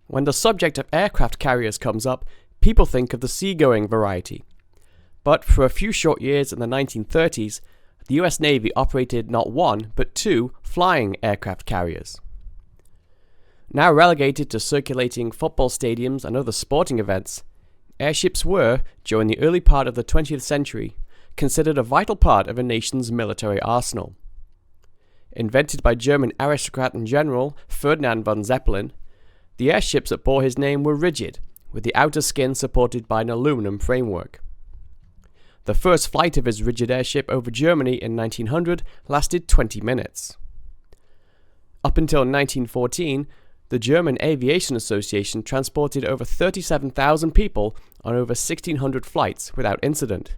When the subject of aircraft carriers comes up, people think of the seagoing variety. But for a few short years in the 1930s, the US Navy operated not one, but two flying aircraft carriers. Now relegated to circulating football stadiums and other sporting events, airships were, during the early part of the 20th century, considered a vital part of a nation's military arsenal. Invented by German aristocrat and general Ferdinand von Zeppelin, the airships that bore his name were rigid, with the outer skin supported by an aluminum framework. The first flight of his rigid airship over Germany in 1900 lasted 20 minutes. Up until 1914, the German Aviation Association transported over 37,000 people on over 1,600 flights without incident.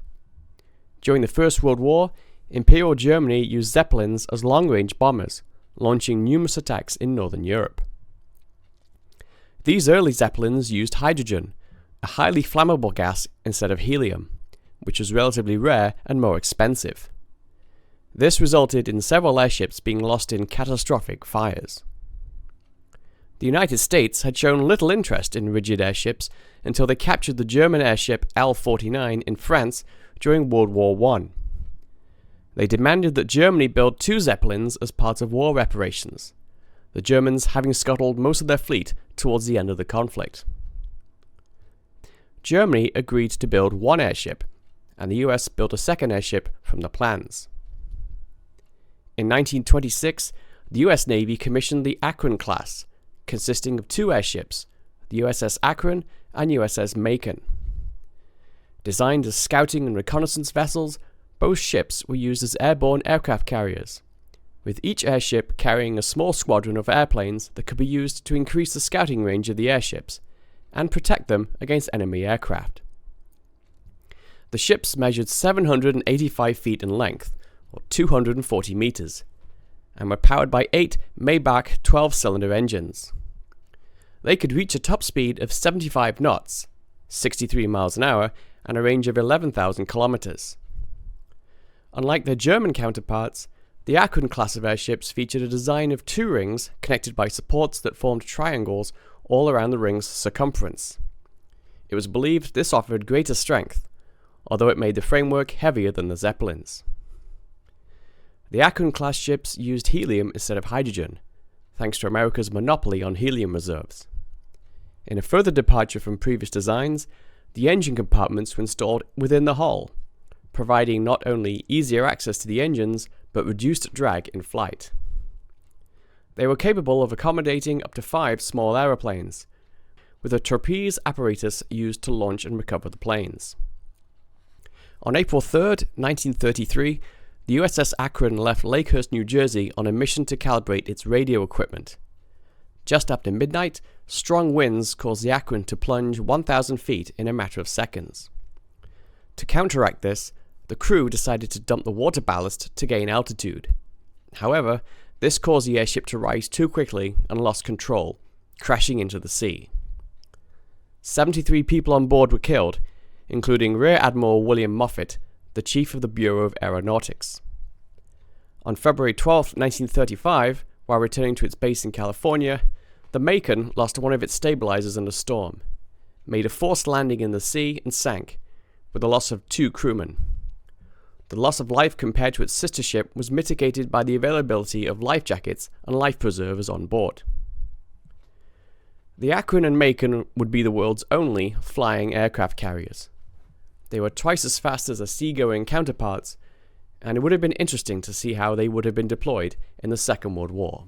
During the First World War, Imperial Germany used Zeppelins as long-range bombers, launching numerous attacks in Northern Europe. These early Zeppelins used hydrogen, a highly flammable gas, instead of helium, which was relatively rare and more expensive. This resulted in several airships being lost in catastrophic fires. The United States had shown little interest in rigid airships until they captured the German airship L-49 in France during World War I. They demanded that Germany build two Zeppelins as part of war reparations, the Germans having scuttled most of their fleet towards the end of the conflict. Germany agreed to build one airship, and the US built a second airship from the plans. In 1926, the US Navy commissioned the Akron class, consisting of two airships, the USS Akron and USS Macon. Designed as scouting and reconnaissance vessels, both ships were used as airborne aircraft carriers, with each airship carrying a small squadron of airplanes that could be used to increase the scouting range of the airships and protect them against enemy aircraft. The ships measured 785 feet in length, or 240 meters, and were powered by 8 Maybach 12-cylinder engines. They could reach a top speed of 75 knots, 63 miles an hour, and a range of 11,000 kilometers. Unlike their German counterparts, the Akron class of airships featured a design of two rings connected by supports that formed triangles all around the ring's circumference. It was believed this offered greater strength, although it made the framework heavier than the Zeppelins. The Akron-class ships used helium instead of hydrogen, thanks to America's monopoly on helium reserves. In a further departure from previous designs, the engine compartments were installed within the hull, providing not only easier access to the engines, but reduced drag in flight. They were capable of accommodating up to 5 small aeroplanes, with a trapeze apparatus used to launch and recover the planes. On April 3, 1933, the USS Akron left Lakehurst, New Jersey on a mission to calibrate its radio equipment. Just after midnight, strong winds caused the Akron to plunge 1,000 feet in a matter of seconds. To counteract this, the crew decided to dump the water ballast to gain altitude. However, this caused the airship to rise too quickly and lost control, crashing into the sea. 73 people on board were killed, including Rear Admiral William Moffett, the chief of the Bureau of Aeronautics. On February 12, 1935, while returning to its base in California, the Macon lost one of its stabilizers in a storm, made a forced landing in the sea, and sank, with the loss of 2 crewmen. The loss of life compared to its sister ship was mitigated by the availability of life jackets and life preservers on board. The Akron and Macon would be the world's only flying aircraft carriers. They were twice as fast as their seagoing counterparts, and it would have been interesting to see how they would have been deployed in the Second World War.